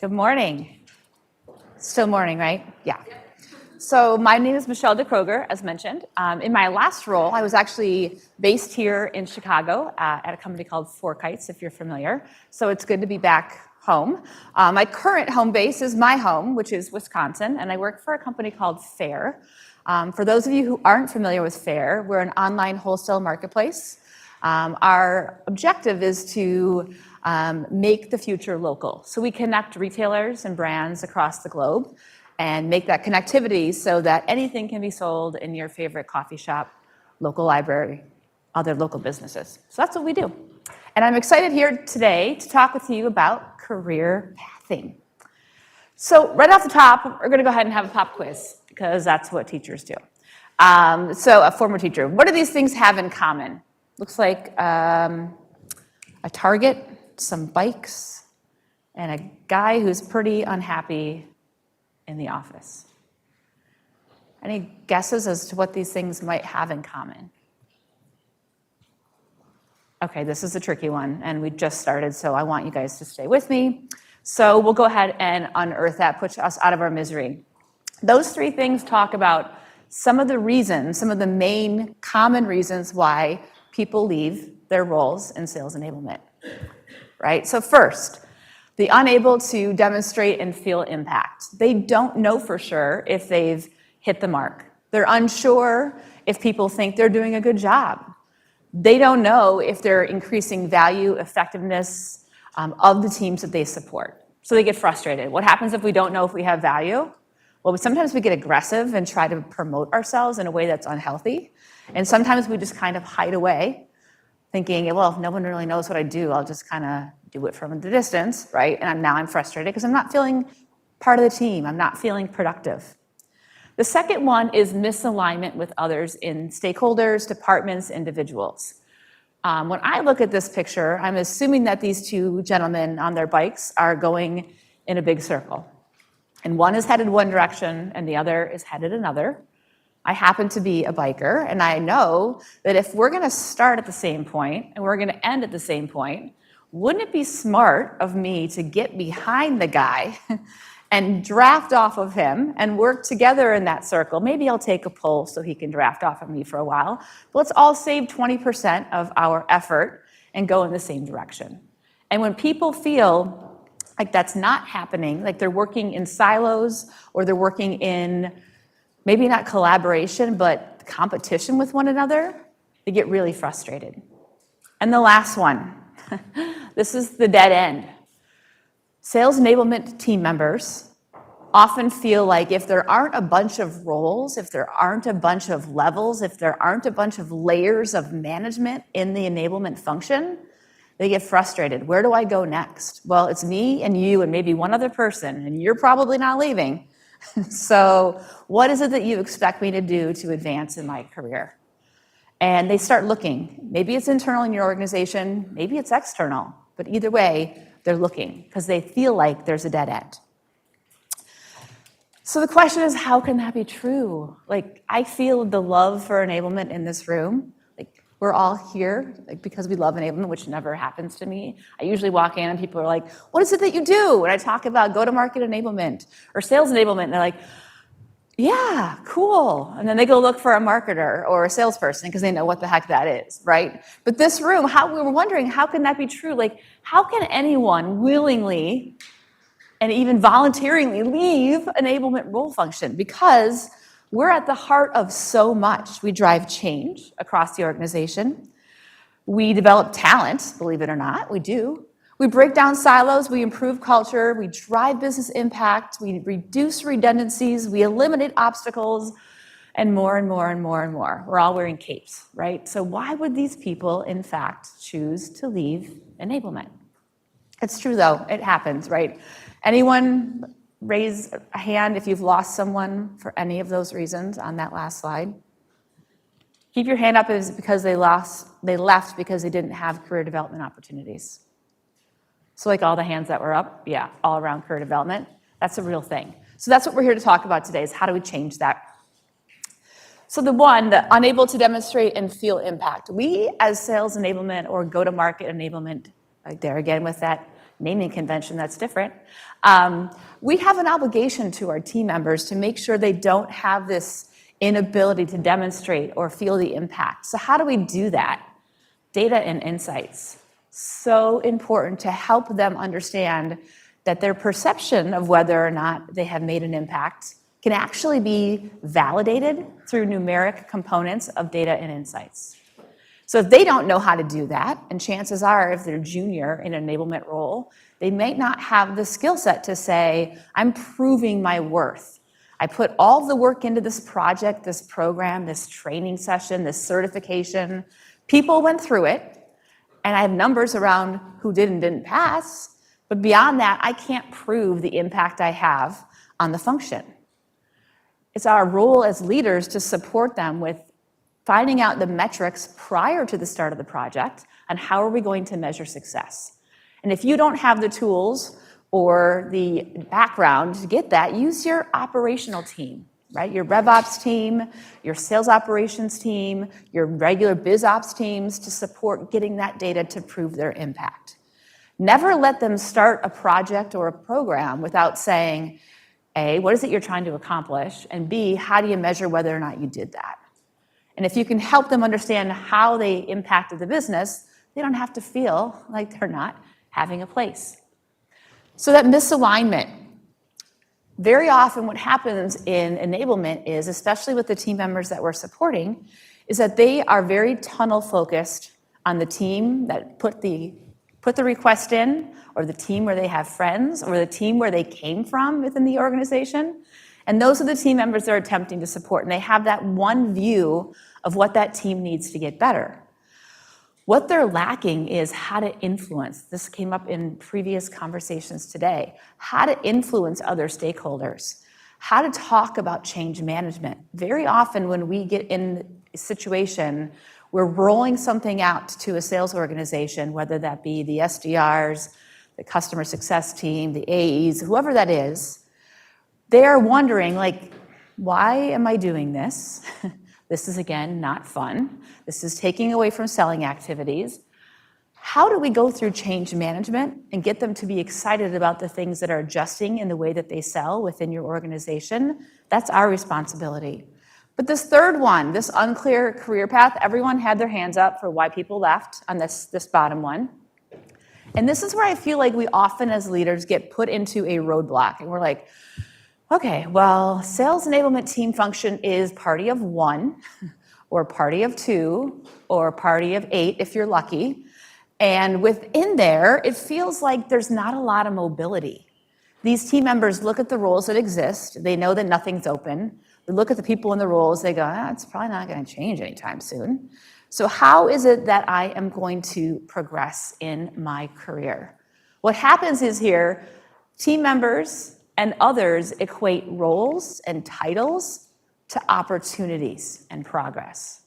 Good morning. Still morning, right? Yeah. So my name is Michelle DeKroger, as mentioned. In my last role, I was actually based here in Chicago at a company called Four Kites, if you're familiar. So it's good to be back home. My current home base is my home, which is Wisconsin, and I work for a company called Fair. For those of you who aren't familiar with Fair, we're an online wholesale marketplace. Our objective is to make the future local. So we connect retailers and brands across the globe and make that connectivity so that anything can be sold in your favorite coffee shop, local library, other local businesses. So that's what we do. And I'm excited here today to talk with you about career pathing. So right off the top, we're going to go ahead and have a pop quiz because that's what teachers do. So a former teacher, what do these things have in common? Looks like a Target, some bikes, and a guy who's pretty unhappy in the office. Any guesses as to what these things might have in common? Okay, this is a tricky one, and we just started, so I want you guys to stay with me. So we'll go ahead and unearth that, push us out of our misery. Those three things talk about some of the reasons, some of the main common reasons why people leave their roles in sales enablement, right? So first, the unable to demonstrate and feel impact. They don't know for sure if they've hit the mark. They're unsure if people think they're doing a good job. They don't know if they're increasing value, effectiveness of the teams that they support. So they get frustrated. What happens if we don't know if we have value? Well, sometimes we get aggressive and try to promote ourselves in a way that's unhealthy. And sometimes we just kind of hide away, thinking, well, if no one really knows what I do, I'll just kind of do it from the distance, right? And now I'm frustrated because I'm not feeling part of the team. I'm not feeling productive. The second one is misalignment with others in stakeholders, departments, individuals. When I look at this picture, I'm assuming that these two gentlemen on their bikes are going in a big circle. And one is headed one direction and the other is headed another. I happen to be a biker, and I know that if we're going to start at the same point and we're going to end at the same point, wouldn't it be smart of me to get behind the guy and draft off of him and work together in that circle? Maybe I'll take a pull so he can draft off of me for a while. But let's all save 20% of our effort and go in the same direction. And when people feel like that's not happening, like they're working in silos or they're working in maybe not collaboration, but competition with one another, they get really frustrated. And the last one, this is the dead end. Sales enablement team members often feel like if there aren't a bunch of roles, if there aren't a bunch of levels, if there aren't a bunch of layers of management in the enablement function, they get frustrated. Where do I go next? Well, it's me and you and maybe one other person, and you're probably not leaving. So what is it that you expect me to do to advance in my career? And they start looking. Maybe it's internal in your organization, maybe it's external, but either way, they're looking because they feel like there's a dead end. So the question is, how can that be true? Like, I feel the love for enablement in this room. We're all here because we love enablement, which never happens to me. I usually walk in and people are like, what is it that you do? And I talk about go-to-market enablement or sales enablement, and they're like, yeah, cool. And then they go look for a marketer or a salesperson because they know what the heck that is, right? But this room, we were wondering, how can that be true? Like, how can anyone willingly and even voluntarily leave enablement role function? Because we're at the heart of so much. We drive change across the organization. We develop talent, believe it or not, we do. We break down silos, we improve culture, we drive business impact, we reduce redundancies, we eliminate obstacles, and more and more and more and more. We're all wearing capes, right? So why would these people, in fact, choose to leave enablement? It's true, though. It happens, right? Anyone raise a hand if you've lost someone for any of those reasons on that last slide? Keep your hand up if it's because they left because they didn't have career development opportunities. So like all the hands that were up, yeah, all around career development, that's a real thing. So that's what we're here to talk about today, is how do we change that? So the unable to demonstrate and feel impact. We, as sales enablement or go-to-market enablement, right there again with that naming convention that's different. We have an obligation to our team members to make sure they don't have this inability to demonstrate or feel the impact. So how do we do that? Data and insights. So important to help them understand that their perception of whether or not they have made an impact can actually be validated through numeric components of data and insights. So if they don't know how to do that, and chances are if they're junior in an enablement role, they might not have the skill set to say, I'm proving my worth. I put all the work into this project, this program, this training session, this certification. People went through it, and I have numbers around who did and didn't pass, but beyond that, I can't prove the impact I have on the function. It's our role as leaders to support them with finding out the metrics prior to the start of the project on how are we going to measure success. And if you don't have the tools or the background to get that, use your operational team, right? Your RevOps team, your sales operations team, your regular BizOps teams to support getting that data to prove their impact. Never let them start a project or a program without saying, A, what is it you're trying to accomplish? And B, how do you measure whether or not you did that? And if you can help them understand how they impacted the business, they don't have to feel like they're not having a place. So that misalignment. Very often what happens in enablement is, especially with the team members that we're supporting, is that they are very tunnel focused on the team that put the request in, or the team where they have friends, or the team where they came from within the organization. And those are the team members they're attempting to support, and they have that one view of what that team needs to get better. What they're lacking is how to influence. This came up in previous conversations today. How to influence other stakeholders. How to talk about change management. Very often when we get in a situation, we're rolling something out to a sales organization, whether that be the SDRs, the customer success team, the AEs, whoever that is. They are wondering, like, why am I doing this? This is, again, not fun. This is taking away from selling activities. How do we go through change management and get them to be excited about the things that are adjusting in the way that they sell within your organization? That's our responsibility. But this third one, this unclear career path, everyone had their hands up for why people left on this bottom one. And this is where I feel like we often as leaders get put into a roadblock. And we're like, okay, well, sales enablement team function is party of 1, or party of 2, or party of 8 if you're lucky. And within there, it feels like there's not a lot of mobility. These team members look at the roles that exist. They know that nothing's open. They look at the people in the roles. They go, it's probably not going to change anytime soon. So how is it that I am going to progress in my career? What happens is here, team members and others equate roles and titles to opportunities and progress.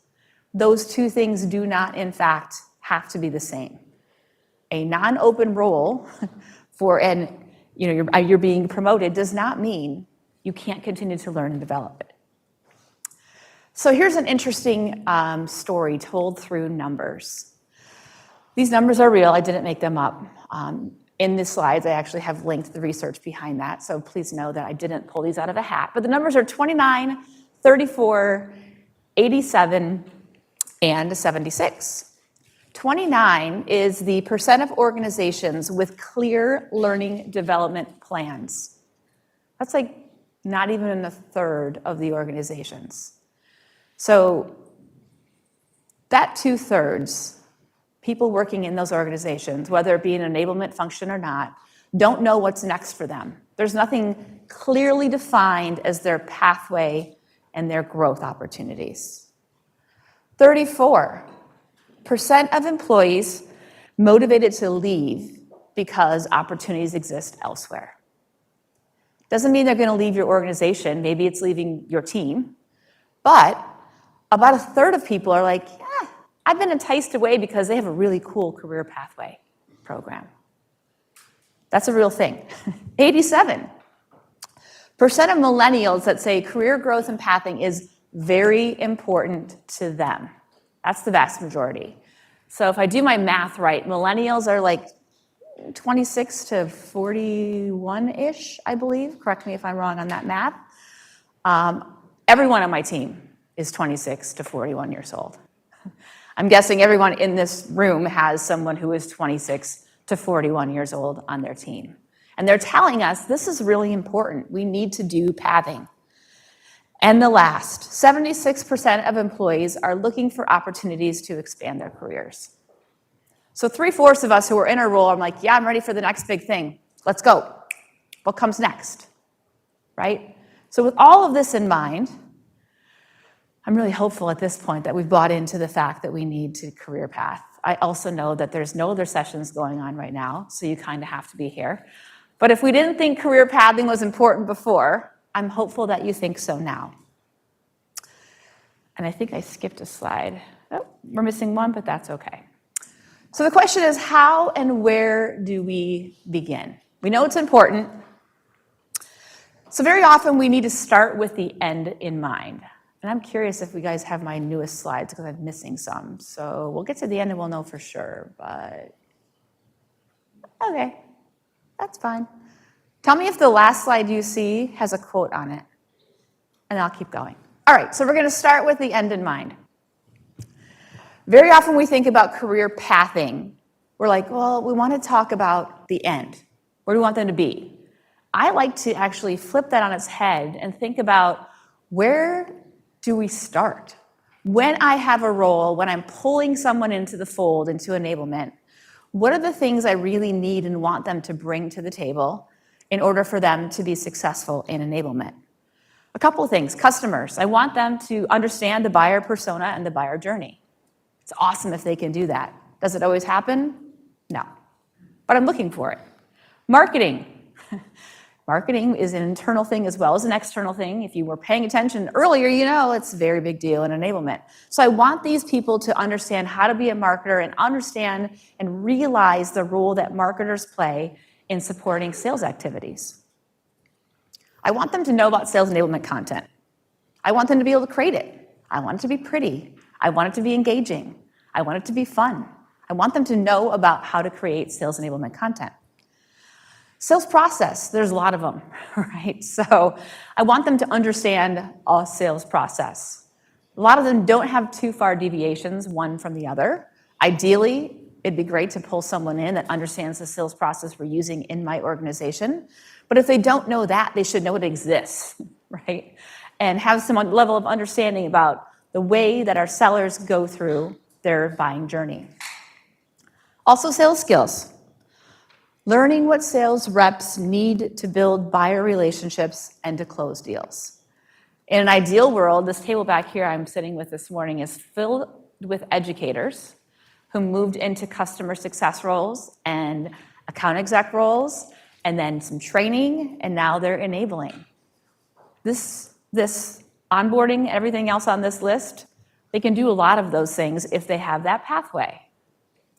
Those two things do not, in fact, have to be the same. A non-open role for you're being promoted does not mean you can't continue to learn and develop it. So here's an interesting story told through numbers. These numbers are real. I didn't make them up. In the slides, I actually have linked the research behind that, so please know that I didn't pull these out of a hat. But the numbers are 29, 34, 87, and 76. 29 is the percent of organizations with clear learning development plans. That's like not even a third of the organizations. So that 2/3, people working in those organizations, whether it be an enablement function or not, don't know what's next for them. There's nothing clearly defined as their pathway and their growth opportunities. 34% of employees motivated to leave because opportunities exist elsewhere. Doesn't mean they're going to leave your organization. Maybe it's leaving your team. But about a third of people are like, yeah, I've been enticed away because they have a really cool career pathway program. That's a real thing. 87% of millennials that say career growth and pathing is very important to them. That's the vast majority. So if I do my math right, millennials are like 26 to 41-ish, I believe. Correct me if I'm wrong on that math. Everyone on my team is 26 to 41 years old. I'm guessing everyone in this room has someone who is 26 to 41 years old on their team. And they're telling us this is really important. We need to do pathing. And the last, 76% of employees are looking for opportunities to expand their careers. So 3/4 of us who are in our role, I'm like, yeah, I'm ready for the next big thing. Let's go. What comes next, right? So with all of this in mind, I'm really hopeful at this point that we've bought into the fact that we need to career path. I also know that there's no other sessions going on right now, so you kind of have to be here. But if we didn't think career pathing was important before, I'm hopeful that you think so now. And I think I skipped a slide. Oh, we're missing one, but that's okay. So the question is, how and where do we begin? We know it's important. So very often we need to start with the end in mind. And I'm curious if you guys have my newest slides because I'm missing some. So we'll get to the end and we'll know for sure, but okay, that's fine. Tell me if the last slide you see has a quote on it, and I'll keep going. All right, so we're going to start with the end in mind. Very often we think about career pathing. We're like, well, we want to talk about the end. Where do we want them to be? I like to actually flip that on its head and think about where do we start? When I have a role, when I'm pulling someone into the fold, into enablement, what are the things I really need and want them to bring to the table in order for them to be successful in enablement? A couple of things. Customers. I want them to understand the buyer persona and the buyer journey. It's awesome if they can do that. Does it always happen? No. But I'm looking for it. Marketing. Marketing is an internal thing as well as an external thing. If you were paying attention earlier, you know it's a very big deal in enablement. So I want these people to understand how to be a marketer and understand and realize the role that marketers play in supporting sales activities. I want them to know about sales enablement content. I want them to be able to create it. I want it to be pretty. I want it to be engaging. I want it to be fun. I want them to know about how to create sales enablement content. Sales process, there's a lot of them, right? So I want them to understand a sales process. A lot of them don't have too far deviations one from the other. Ideally, it'd be great to pull someone in that understands the sales process we're using in my organization. But if they don't know that, they should know it exists, right? And have some level of understanding about the way that our sellers go through their buying journey. Also, sales skills. Learning what sales reps need to build buyer relationships and to close deals. In an ideal world, this table back here I'm sitting with this morning is filled with educators who moved into customer success roles and account exec roles, and then some training, and now they're enabling. This onboarding, everything else on this list, they can do a lot of those things if they have that pathway.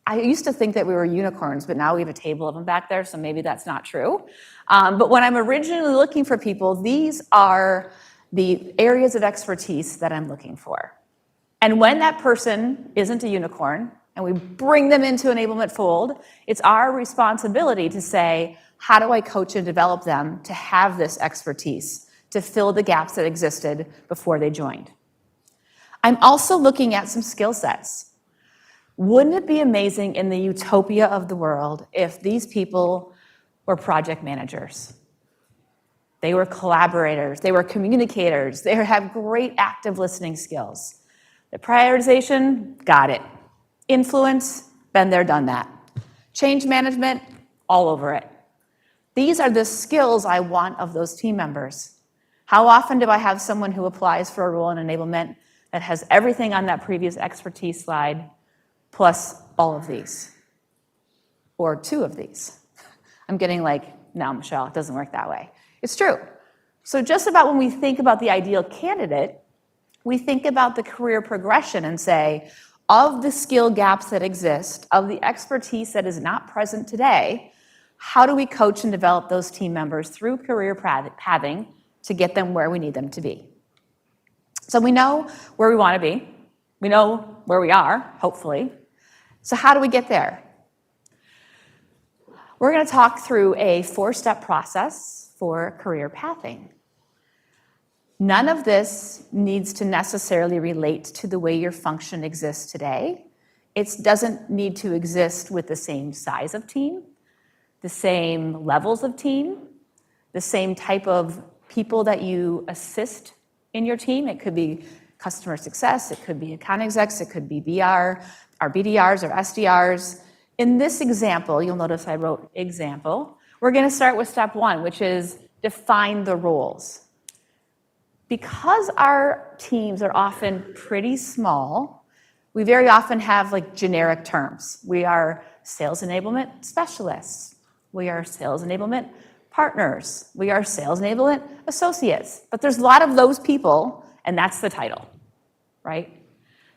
I used to think that we were unicorns, but now we have a table of them back there, so maybe that's not true. But when I'm originally looking for people, these are the areas of expertise that I'm looking for. And when that person isn't a unicorn, and we bring them into enablement fold, it's our responsibility to say, how do I coach and develop them to have this expertise, to fill the gaps that existed before they joined? I'm also looking at some skill sets. Wouldn't it be amazing in the utopia of the world if these people were project managers? They were collaborators, they were communicators, they have great active listening skills. The prioritization, got it. Influence, been there, done that. Change management, all over it. These are the skills I want of those team members. How often do I have someone who applies for a role in enablement that has everything on that previous expertise slide, plus all of these, or 2 of these? I'm getting like, no, Michelle, it doesn't work that way. It's true. So just about when we think about the ideal candidate, we think about the career progression and say, of the skill gaps that exist, of the expertise that is not present today, how do we coach and develop those team members through career pathing to get them where we need them to be? So we know where we want to be. We know where we are, hopefully. So how do we get there? We're going to talk through a 4-step process for career pathing. None of this needs to necessarily relate to the way your function exists today. It doesn't need to exist with the same size of team, the same levels of team, the same type of people that you assist in your team. It could be customer success, it could be account execs, it could be BR, or BDRs or SDRs. In this example, you'll notice I wrote example. We're going to start with step 1, which is define the roles. Because our teams are often pretty small, we very often have like generic terms. We are sales enablement specialists. We are sales enablement partners. We are sales enablement associates. But there's a lot of those people, and that's the title, right?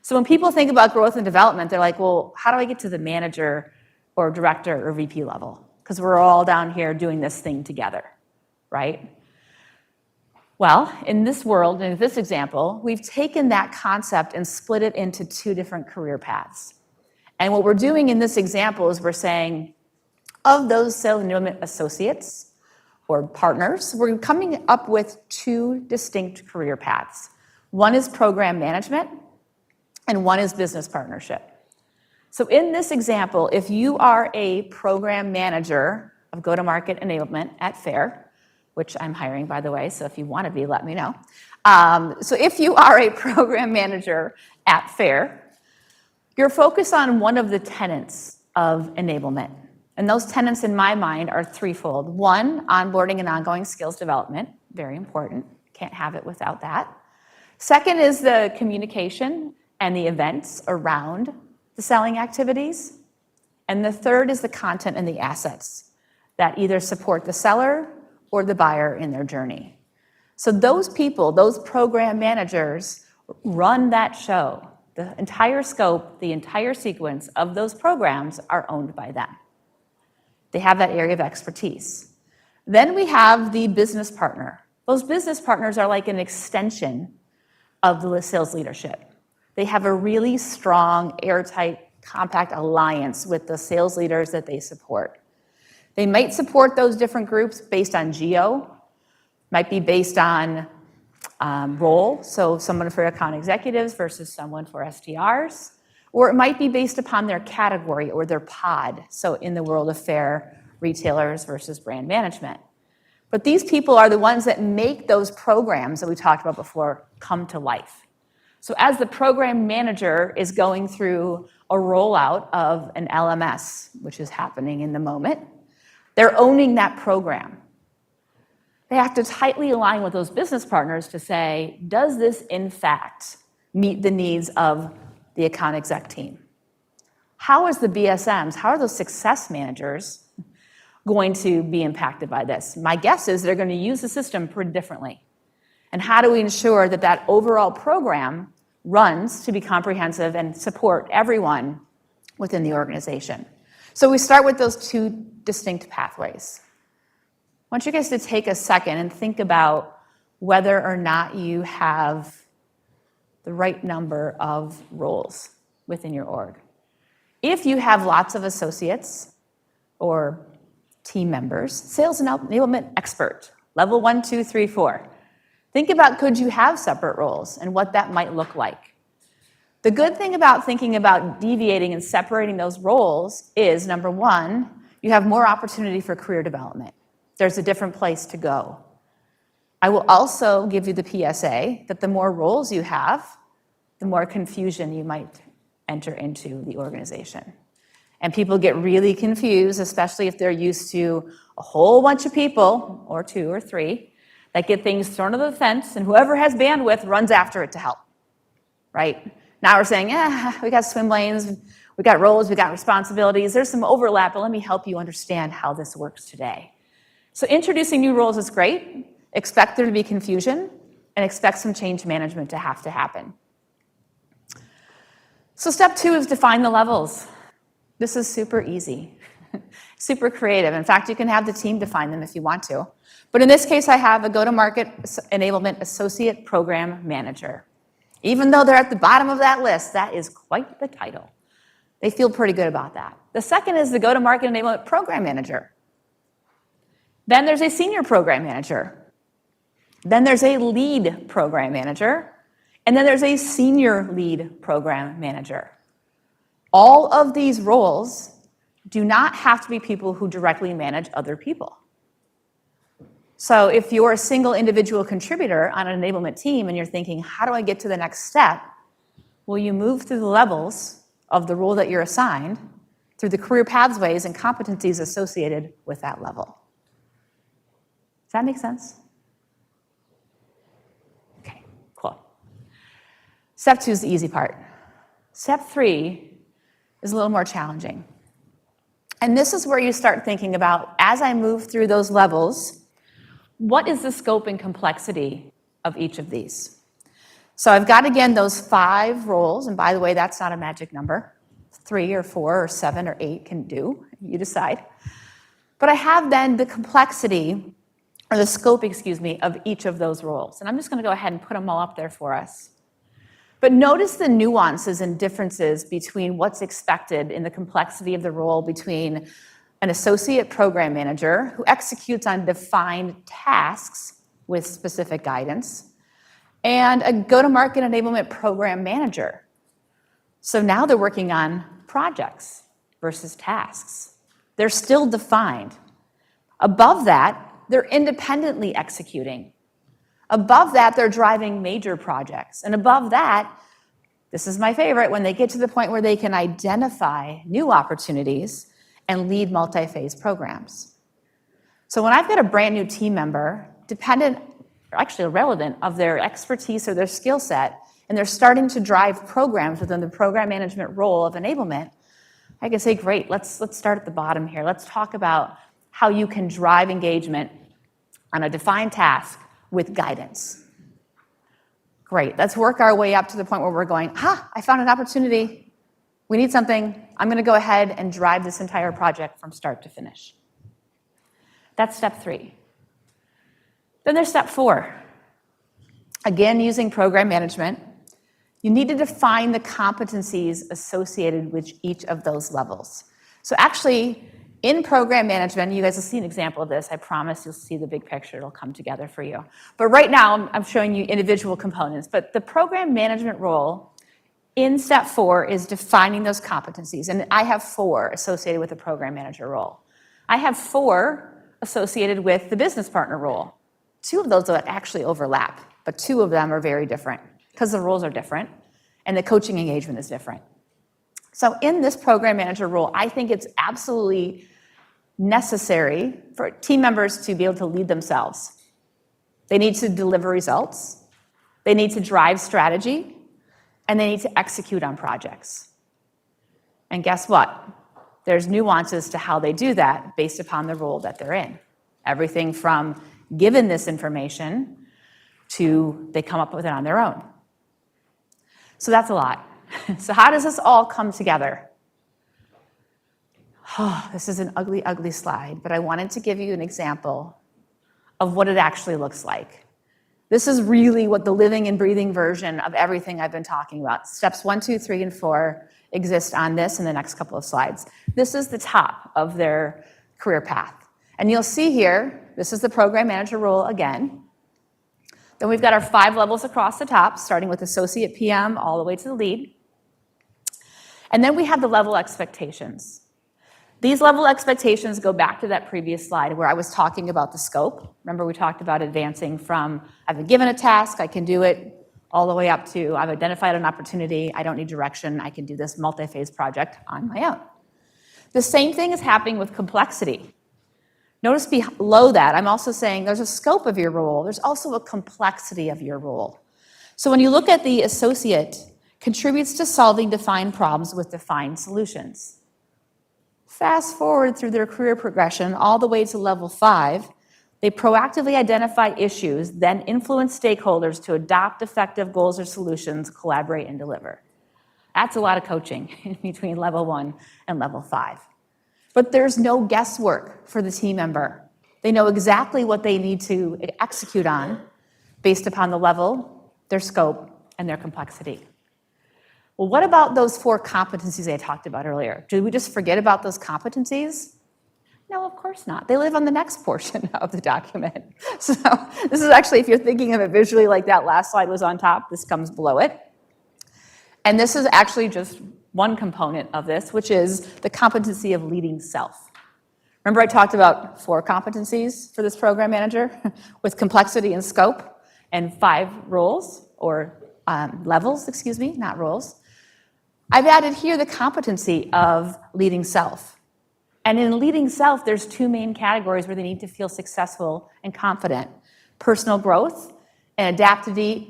So when people think about growth and development, they're like, well, how do I get to the manager or director or VP level? Because we're all down here doing this thing together, right? Well, in this world, in this example, we've taken that concept and split it into 2 different career paths. And what we're doing in this example is we're saying, of those sales enablement associates or partners, we're coming up with 2 distinct career paths. One is program management, and one is business partnership. So in this example, if you are a program manager of go-to-market enablement at FAIR, which I'm hiring, by the way, so if you want to be, let me know. So if you are a program manager at FAIR, you're focused on one of the tenets of enablement. And those tenets in my mind are threefold. 1, onboarding and ongoing skills development, very important. Can't have it without that. 2nd is the communication and the events around the selling activities. And the 3rd is the content and the assets that either support the seller or the buyer in their journey. So those people, those program managers, run that show. The entire scope, the entire sequence of those programs are owned by them. They have that area of expertise. Then we have the business partner. Those business partners are like an extension of the sales leadership. They have a really strong, airtight, compact alliance with the sales leaders that they support. They might support those different groups based on geo, might be based on role, so someone for account executives versus someone for SDRs, or it might be based upon their category or their pod, so in the world of FAIR, retailers versus brand management. But these people are the ones that make those programs that we talked about before come to life. So as the program manager is going through a rollout of an LMS, which is happening in the moment, they're owning that program. They have to tightly align with those business partners to say, does this in fact meet the needs of the account exec team? How is the BSMs, how are those success managers going to be impacted by this? My guess is they're going to use the system pretty differently. And how do we ensure that that overall program runs to be comprehensive and support everyone within the organization? So we start with those 2 distinct pathways. I want you guys to take a second and think about whether or not you have the right number of roles within your org. If you have lots of associates or team members, sales enablement expert, level 1, 2, 3, 4. Think about, could you have separate roles and what that might look like? The good thing about thinking about deviating and separating those roles is, number 1, you have more opportunity for career development. There's a different place to go. I will also give you the PSA that the more roles you have, the more confusion you might enter into the organization. And people get really confused, especially if they're used to a whole bunch of people, or 2 or 3, that get things thrown over the fence, and whoever has bandwidth runs after it to help, right? Now we're saying, we got swim lanes, we got roles, we got responsibilities, there's some overlap, but let me help you understand how this works today. So introducing new roles is great. Expect there to be confusion, and expect some change management to happen. So step 2 is define the levels. This is super easy, super creative. In fact, you can have the team define them if you want to. But in this case, I have a go-to-market enablement associate program manager. Even though they're at the bottom of that list, that is quite the title. They feel pretty good about that. The second is the go-to-market enablement program manager. Then there's a senior program manager. Then there's a lead program manager. And then there's a senior lead program manager. All of these roles do not have to be people who directly manage other people. So if you're a single individual contributor on an enablement team and you're thinking, how do I get to the next step? Well, you move through the levels of the role that you're assigned through the career pathways and competencies associated with that level. Does that make sense? Okay, cool. Step 2 is the easy part. Step 3 is a little more challenging. And this is where you start thinking about, as I move through those levels, what is the scope and complexity of each of these? So I've got, again, those 5 roles, and by the way, that's not a magic number. 3 or 4 or 7 or 8 can do, you decide. But I have then the complexity, or the scope, of each of those roles. And I'm just going to go ahead and put them all up there for us. But notice the nuances and differences between what's expected in the complexity of the role between an associate program manager who executes on defined tasks with specific guidance and a go-to-market enablement program manager. So now they're working on projects versus tasks. They're still defined. Above that, they're independently executing. Above that, they're driving major projects. And above that, this is my favorite, when they get to the point where they can identify new opportunities and lead multi-phase programs. So when I've got a brand new team member, dependent, or actually relevant of their expertise or their skill set, and they're starting to drive programs within the program management role of enablement, I can say, great, let's start at the bottom here. Let's talk about how you can drive engagement on a defined task with guidance. Great, let's work our way up to the point where we're going, I found an opportunity. We need something. I'm going to go ahead and drive this entire project from start to finish. That's step 3. Then there's step 4. Again, using program management, you need to define the competencies associated with each of those levels. So actually, in program management, you guys will see an example of this. I promise you'll see the big picture. It'll come together for you. But right now, I'm showing you individual components. But the program management role in step 4 is defining those competencies. And I have 4 associated with the program manager role. I have 4 associated with the business partner role. 2 of those actually overlap, but 2 of them are very different because the roles are different and the coaching engagement is different. So in this program manager role, I think it's absolutely necessary for team members to be able to lead themselves. They need to deliver results, they need to drive strategy, and they need to execute on projects. And guess what? There's nuances to how they do that based upon the role that they're in. Everything from given this information to they come up with it on their own. So that's a lot. So how does this all come together? This is an ugly, ugly slide, but I wanted to give you an example of what it actually looks like. This is really what the living and breathing version of everything I've been talking about. Steps 1, 2, 3, and 4 exist on this in the next couple of slides. This is the top of their career path. And you'll see here, this is the program manager role again. Then we've got our 5 levels across the top, starting with associate PM all the way to the lead. And then we have the level expectations. These level expectations go back to that previous slide where I was talking about the scope. Remember, we talked about advancing from I've been given a task, I can do it, all the way up to I've identified an opportunity, I don't need direction, I can do this multi-phase project on my own. The same thing is happening with complexity. Notice below that, I'm also saying there's a scope of your role, there's also a complexity of your role. So when you look at the associate, contributes to solving defined problems with defined solutions. Fast forward through their career progression all the way to level 5, they proactively identify issues, then influence stakeholders to adopt effective goals or solutions, collaborate, and deliver. That's a lot of coaching between level 1 and level 5. But there's no guesswork for the team member. They know exactly what they need to execute on based upon the level, their scope, and their complexity. Well, what about those 4 competencies I talked about earlier? Did we just forget about those competencies? No, of course not. They live on the next portion of the document. So this is actually, if you're thinking of it visually like that last slide was on top, this comes below it. And this is actually just one component of this, which is the competency of leading self. Remember I talked about 4 competencies for this program manager with complexity and scope and 5 roles, or levels, excuse me, not roles. I've added here the competency of leading self. And in leading self, there's 2 main categories where they need to feel successful and confident. Personal growth and adaptivity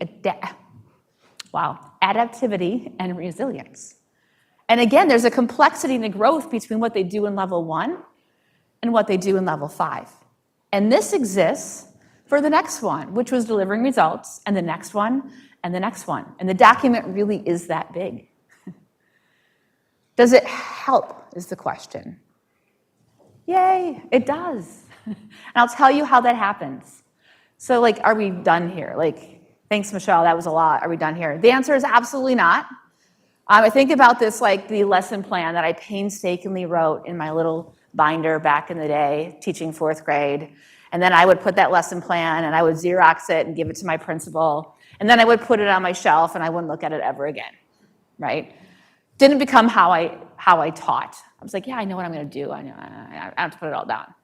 and resilience. And again, there's a complexity and a growth between what they do in level 1 and what they do in level 5. And this exists for the next one, which was delivering results, and the next one, and the next one. And the document really is that big. Does it help, is the question. Yay, it does. And I'll tell you how that happens. So like, are we done here? Like, thanks, Michelle, that was a lot. Are we done here? The answer is absolutely not. I think about this like the lesson plan that I painstakingly wrote in my little binder back in the day, teaching 4th grade. And then I would put that lesson plan and I would Xerox it and give it to my principal. And then I would put it on my shelf and I wouldn't look at it ever again, right? Didn't become how I taught. I was like, yeah, I know what I'm going to do. I know I have to put it all down.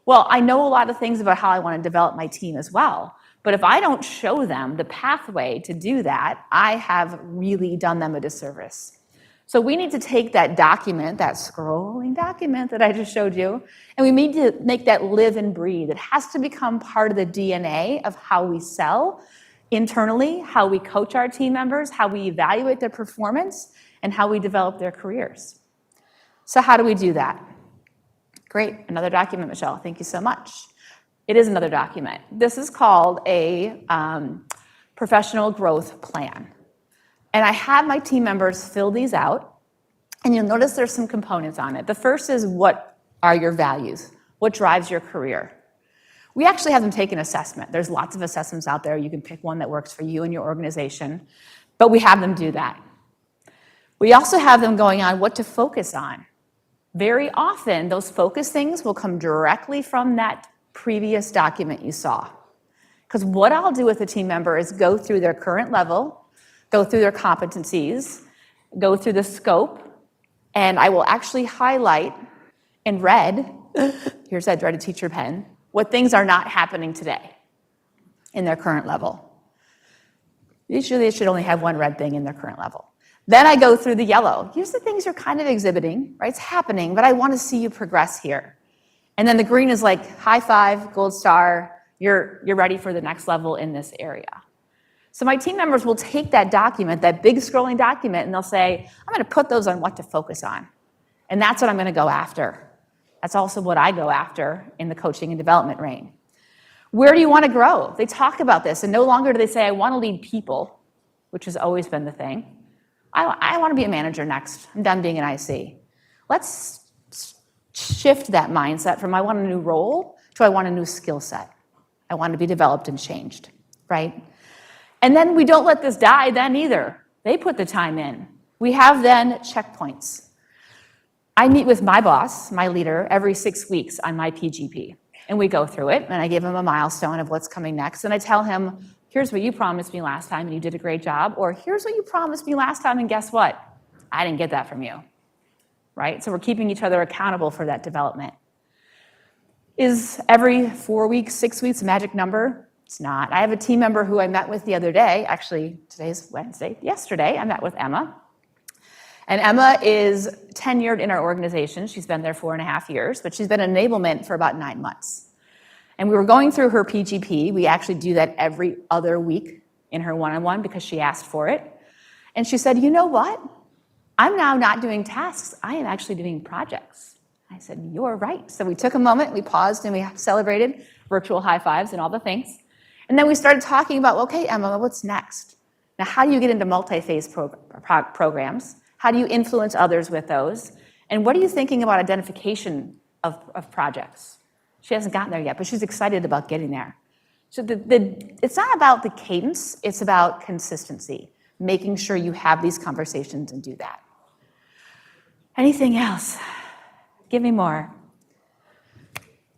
Well, I know a lot of things about how I want to develop my team as well. But if I don't show them the pathway to do that, I have really done them a disservice. So we need to take that document, that scrolling document that I just showed you, and we need to make that live and breathe. It has to become part of the DNA of how we sell internally, how we coach our team members, how we evaluate their performance, and how we develop their careers. So how do we do that? Great, another document, Michelle. Thank you so much. It is another document. This is called a professional growth plan. And I have my team members fill these out, and you'll notice there's some components on it. The first is, what are your values? What drives your career? We actually have them take an assessment. There's lots of assessments out there. You can pick one that works for you and your organization, but we have them do that. We also have them going on what to focus on. Very often, those focus things will come directly from that previous document you saw. Because what I'll do with a team member is go through their current level, go through their competencies, go through the scope, and I will actually highlight in red, here's that dreaded teacher pen, what things are not happening today in their current level. Usually they should only have one red thing in their current level. Then I go through the yellow. Here's the things you're kind of exhibiting, right? It's happening, but I want to see you progress here. And then the green is like, high five, gold star, you're ready for the next level in this area. So my team members will take that document, that big scrolling document, and they'll say, I'm going to put those on what to focus on. And that's what I'm going to go after. That's also what I go after in the coaching and development reign. Where do you want to grow? They talk about this, and no longer do they say, I want to lead people, which has always been the thing. I want to be a manager next. I'm done being an IC. Let's shift that mindset from I want a new role to I want a new skill set. I want to be developed and changed, right? And then we don't let this die then either. They put the time in. We have then checkpoints. I meet with my boss, my leader, every 6 weeks on my PGP. And we go through it, and I give him a milestone of what's coming next. And I tell him, here's what you promised me last time, and you did a great job. Or here's what you promised me last time, and guess what? I didn't get that from you, right? So we're keeping each other accountable for that development. Is every 4 weeks, 6 weeks a magic number? It's not. I have a team member who I met with the other day. Actually, today's Wednesday. Yesterday, I met with Emma. And Emma is tenured in our organization. She's been there 4.5 years, but she's been in enablement for about 9 months. And we were going through her PGP. We actually do that every other week in her one-on-one because she asked for it. And she said, you know what? I'm now not doing tasks. I am actually doing projects. I said, you're right. So we took a moment, we paused, and we celebrated virtual high fives and all the things. And then we started talking about, okay, Emma, what's next? Now, how do you get into multi-phase programs? How do you influence others with those? And what are you thinking about identification of projects? She hasn't gotten there yet, but she's excited about getting there. So it's not about the cadence, it's about consistency. making sure you have these conversations and do that. Anything else? Give me more.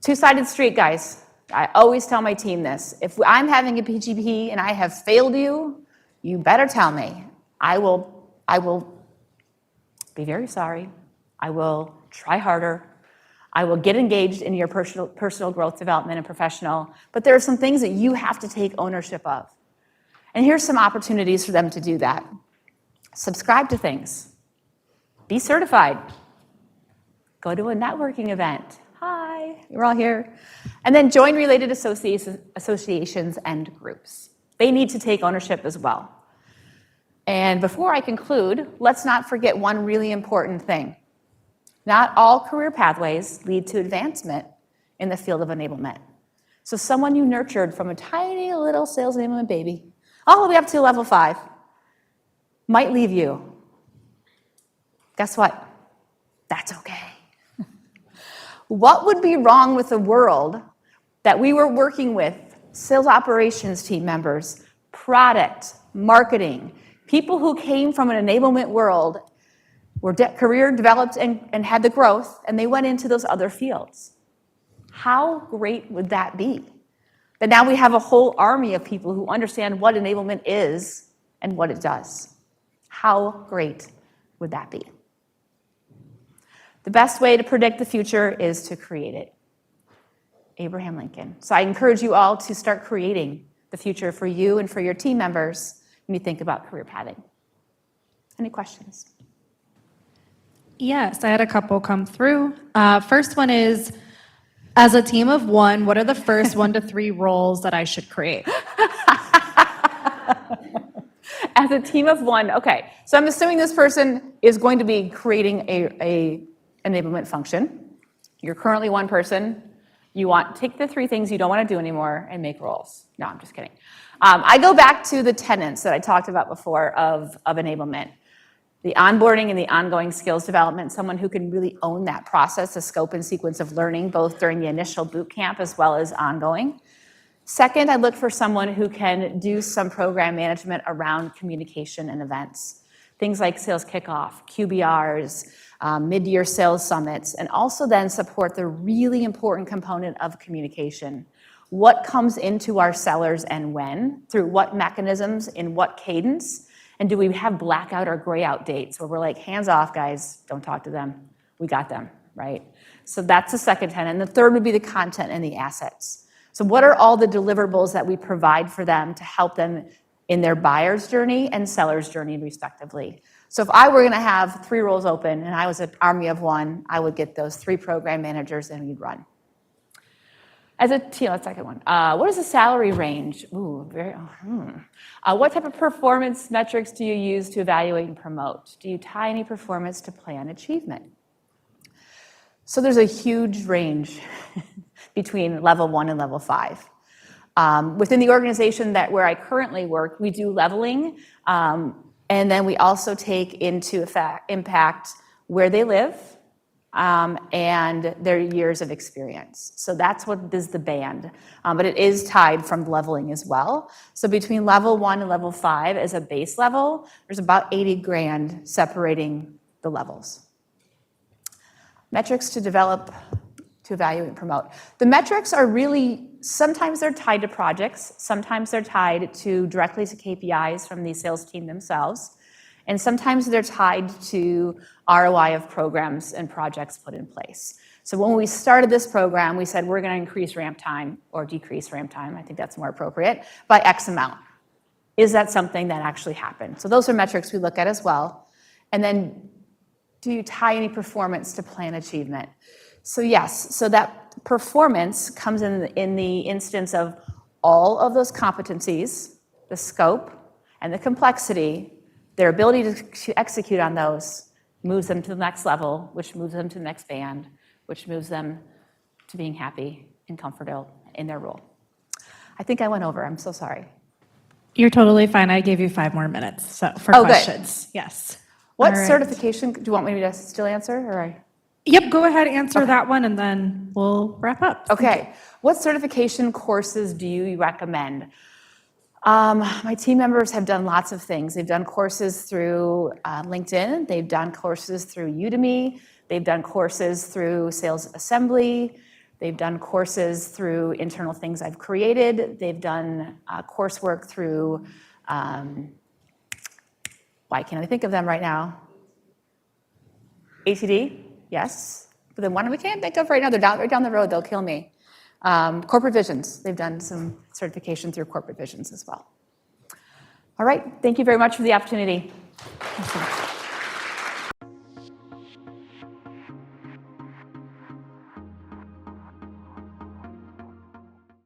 Two-sided street, guys. I always tell my team this. If I'm having a PGP and I have failed you, you better tell me. I will be very sorry. I will try harder. I will get engaged in your personal growth development and professional, but there are some things that you have to take ownership of. And here's some opportunities for them to do that. Subscribe to things. Be certified. Go to a networking event. Hi, you're all here. And then join related associations and groups. They need to take ownership as well. And before I conclude, let's not forget one really important thing. Not all career pathways lead to advancement in the field of enablement. So someone you nurtured from a tiny little sales enablement baby, all the way up to level 5, might leave you. Guess what? That's okay. What would be wrong with a world that we were working with sales operations team members, product, marketing, people who came from an enablement world, were career developed and had the growth, and they went into those other fields? How great would that be? But now we have a whole army of people who understand what enablement is and what it does. How great would that be? The best way to predict the future is to create it. Abraham Lincoln. So I encourage you all to start creating the future for you and for your team members when you think about career pathing. Any questions? Yes, I had a couple come through. First one is, as a team of one, what are the first 1 to 3 roles that I should create? As a team of one, okay. So I'm assuming this person is going to be creating a enablement function. You're currently one person. You take the 3 things you don't want to do anymore and make roles. No, I'm just kidding. I go back to the tenets that I talked about before of enablement. The onboarding and the ongoing skills development, someone who can really own that process, the scope and sequence of learning, both during the initial boot camp as well as ongoing. Second, I look for someone who can do some program management around communication and events. Things like sales kickoff, QBRs, mid-year sales summits, and also then support the really important component of communication. What comes into our sellers and when, through what mechanisms, in what cadence, and do we have blackout or gray out dates where we're like, hands off, guys, don't talk to them. We got them, right? So that's the second tenet. And the third would be the content and the assets. So what are all the deliverables that we provide for them to help them in their buyer's journey and seller's journey, respectively? So if I were going to have 3 roles open and I was an army of one, I would get those 3 program managers and we'd run. As a team, let's second one. What is the salary range? Ooh, what type of performance metrics do you use to evaluate and promote? Do you tie any performance to plan achievement? So there's a huge range between level 1 and level 5. Within the organization where I currently work, we do leveling, and then we also take into impact where they live, and their years of experience. So that's what is the band. But it is tied from leveling as well. So between level 1 and level 5 as a base level, there's about 80 grand separating the levels. Metrics to develop, to evaluate and promote. The metrics are really, sometimes they're tied to projects, sometimes they're tied directly to KPIs from the sales team themselves, and sometimes they're tied to ROI of programs and projects put in place. So when we started this program, we said we're going to increase ramp time or decrease ramp time, I think that's more appropriate, by X amount. Is that something that actually happened? So those are metrics we look at as well. And then do you tie any performance to plan achievement? So yes, so that performance comes in the instance of all of those competencies, the scope and the complexity, their ability to execute on those moves them to the next level, which moves them to the next band, which moves them to being happy and comfortable in their role. I think I went over, I'm so sorry. You're totally fine. I gave you 5 more minutes for questions. Good. Yes. What certification, do you want me to still answer? Or Yep, go ahead, answer that one, and then we'll wrap up. Okay. What certification courses do you recommend? My team members have done lots of things. They've done courses through LinkedIn. They've done courses through Udemy. They've done courses through Sales Assembly. They've done courses through internal things I've created. They've done coursework through, why can't I think of them right now? ATD, yes. But then one we can't think of right now. They're right down the road. They'll kill me. Corporate Visions. They've done some certification through Corporate Visions as well. All right. Thank you very much for the opportunity. Awesome.